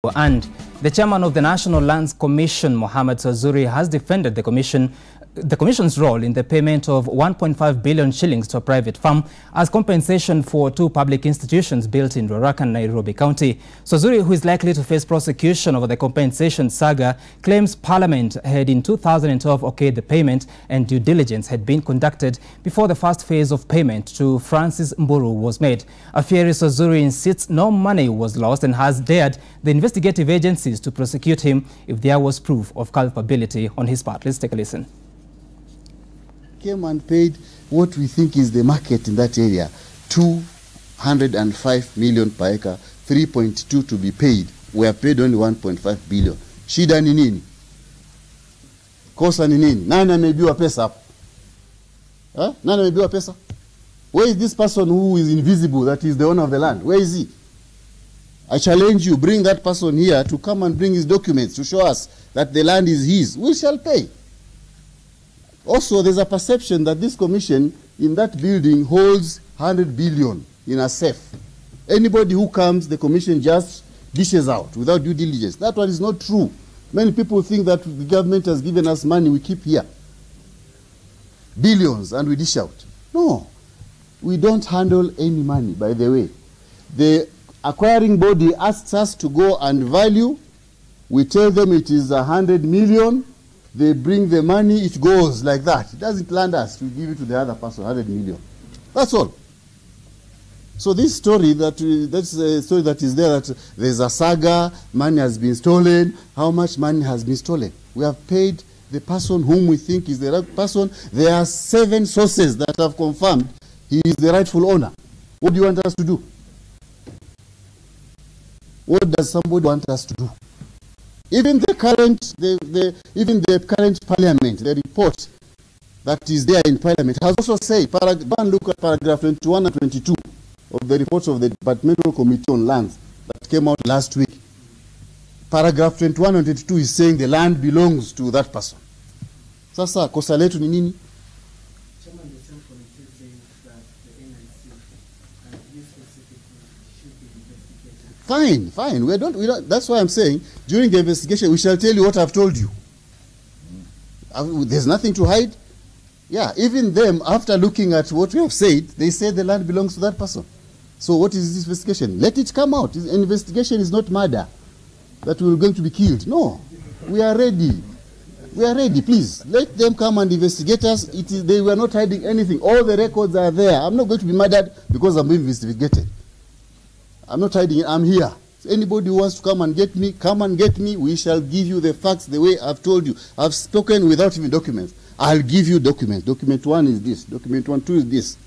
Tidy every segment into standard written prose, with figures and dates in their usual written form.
And the chairman of the National Lands Commission, Muhammad Swazuri, has defended the Commission's role in the payment of 1.5 billion shillings to a private firm as compensation for two public institutions built in Ruaraka, Nairobi County. Swazuri, who is likely to face prosecution over the compensation saga, claims Parliament had in 2012 okayed the payment and due diligence had been conducted before the first phase of payment to Francis Mburu was made. A fiery Swazuri insists no money was lost and has dared the investigative agencies to prosecute him if there was proof of culpability on his part. Let's take a listen. Came and paid what we think is the market in that area, 205 million per acre, 3.2 to be paid. We have paid only 1.5 billion. Shida ni nini? Kosa ni nini? Nani amebiwa pesa hapo? Nani amebiwa pesa? Where is this person who is invisible, that is the owner of the land? Where is he? I challenge you, bring that person here to come and bring his documents to show us that the land is his. We shall pay. Also, there's a perception that this commission in that building holds 100 billion in a safe. Anybody who comes, the commission just dishes out without due diligence. That one is not true. Many people think that the government has given us money we keep here. Billions, and we dish out. No. We don't handle any money, by the way. The acquiring body asks us to go and value. We tell them it is 100 million. They bring the money, it goes like that. It doesn't land us to give it to the other person, 100 million. That's all. So this story, that's a story that is there, that there's a saga, money has been stolen. How much money has been stolen? We have paid the person whom we think is the right person. There are 7 sources that have confirmed he is the rightful owner. What do you want us to do? What does somebody want us to do? Even the current parliament, the report that is there in parliament has also said, go and look at paragraph 21 and 22 of the report of the Departmental Committee on Lands that came out last week. Paragraph 21 and 22 is saying the land belongs to that person. Sasa kosa letu ni nini? Fine. We don't. That's why I'm saying during the investigation we shall tell you what I've told you. There's nothing to hide. Yeah, even them, after looking at what we have said, they say the land belongs to that person. So what is this investigation? Let it come out. An investigation is not murder, that we're going to be killed. No, we are ready. We are ready. Please let them come and investigate us. They were not hiding anything. All the records are there. I'm not going to be murdered because I'm being investigated. I'm not hiding it. I'm here. So anybody who wants to come and get me, come and get me. We shall give you the facts the way I've told you. I've spoken without even documents. I'll give you documents. Document 1 is this. Document 1, 2 is this.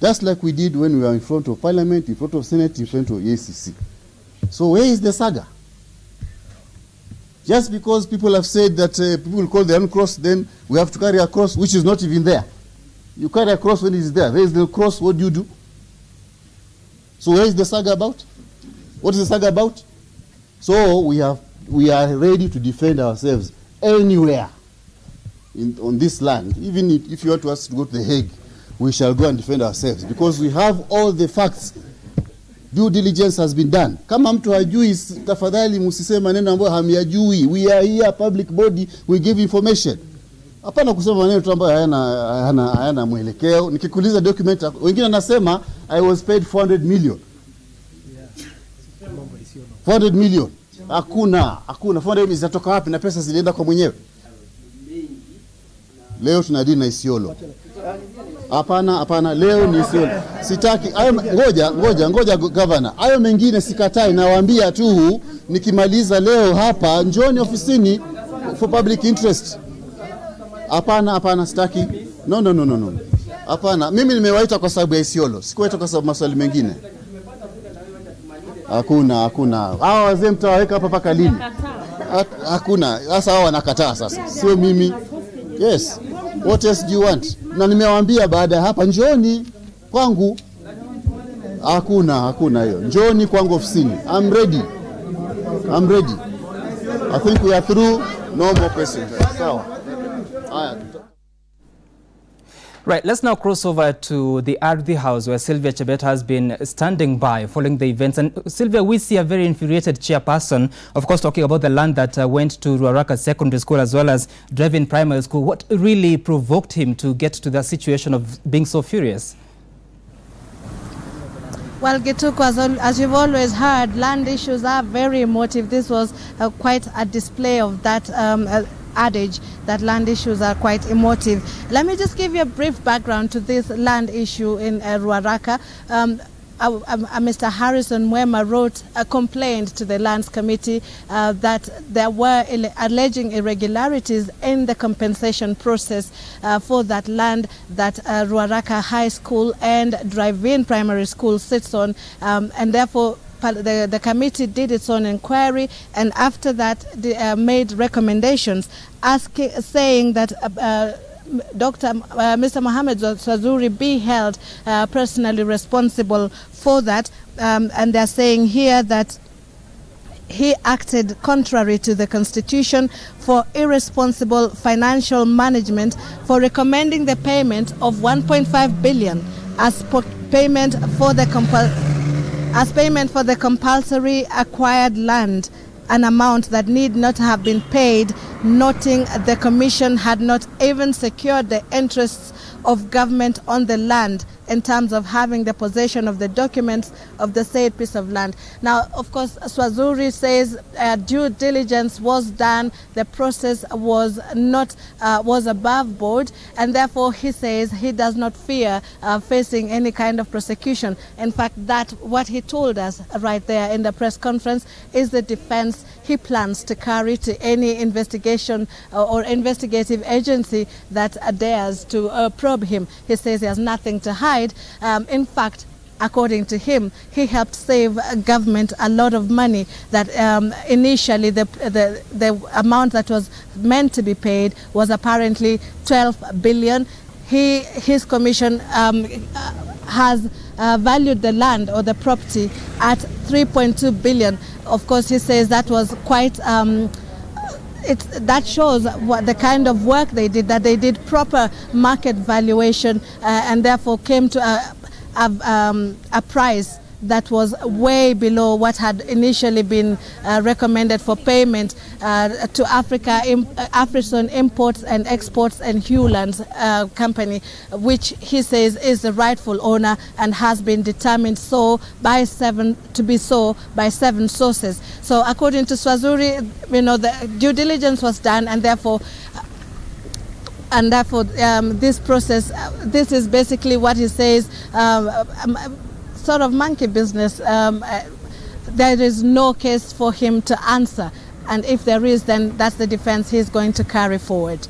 Just like we did when we were in front of Parliament, in front of Senate, in front of ACC. So where is the saga? Just because people have said that people call the uncross, then we have to carry a cross which is not even there. You carry a cross when it is there. There is the cross. What do you do? So where is the saga about? What is the saga about? So we are ready to defend ourselves anywhere on this land. Even if you want us to go to The Hague, we shall go and defend ourselves because we have all the facts. Due diligence has been done. Kama mtu hajui, tafadhali msiseme maneno ambayo hamyajui. We are here, public body, we give information. Hapana kusema maneno tu ambayo hayana mwelekeo. Nikikuuliza document, wengine wanasema I was paid 400 million. 400 million. Hakuna. 400 million zitatoka wapi na pesa zilienda kwa mwenyewe? Leo tunadili na Isiolo. Hapana, leo ni Isiolo. Sitaki, ngoja governor. Hayo mengine sikatai, nawaambia tu nikimaliza leo hapa njoni ofisini for public interest. Hapana, sitaki. No. Hapana, mimi nimewaita kwa sababu ya Isiolo. Sikuwaita kwa sababu maswali mengine. Hakuna. Hao wazee mtawaweka hapa paka lini? Hakuna. Sasa hao wanakataa sasa. Sio mimi. Yes. What else do you want? Na nimewaambia baada ya hapa njoni kwangu. Hakuna hiyo. Njoni kwangu ofisini. I'm ready. I think we are through. No more questions. Sawa. Haya. Right, let's now cross over to the Ardhi House where Sylvia Chebet has been standing by following the events. And Sylvia, we see a very infuriated chairperson, of course, talking about the land that went to Ruaraka Secondary School as well as Drevin Primary School. What really provoked him to get to the situation of being so furious? Well, Gituko, as you've always heard, land issues are very emotive. This was quite a display of that adage that land issues are quite emotive. Let me just give you a brief background to this land issue in Ruaraka. Mr. Harrison Mwema wrote a complaint to the Lands Committee that there were alleging irregularities in the compensation process for that land that Ruaraka High School and Drive-In Primary School sits on, and therefore the committee did its own inquiry, and after that they made recommendations saying that Mr. Muhammad Swazuri be held personally responsible for that, and they're saying here that he acted contrary to the Constitution for irresponsible financial management, for recommending the payment of 1.5 billion as payment for the compulsory acquired land, an amount that need not have been paid, noting the Commission had not even secured the interests of government on the land in terms of having the possession of the documents of the said piece of land. Now, of course, Swazuri says due diligence was done, the process was not was above board, and therefore he says he does not fear facing any kind of prosecution. In fact, that what he told us right there in the press conference is the defense he plans to carry to any investigation or investigative agency that dares to probe him. He says he has nothing to hide. In fact, according to him, he helped save government a lot of money that initially the amount that was meant to be paid was apparently 12 billion. His commission has valued the land or the property at 3.2 billion. Of course, he says that was quite that shows what the kind of work they did, that they did proper market valuation and therefore came to a price that was way below what had initially been recommended for payment to African Imports and Exports and Hewlands company, which he says is the rightful owner and has been determined by seven sources. So according to Swazuri, the due diligence was done, and therefore this process, this is basically what he says, sort of monkey business. There is no case for him to answer, and if there is, then that's the defense he's going to carry forward.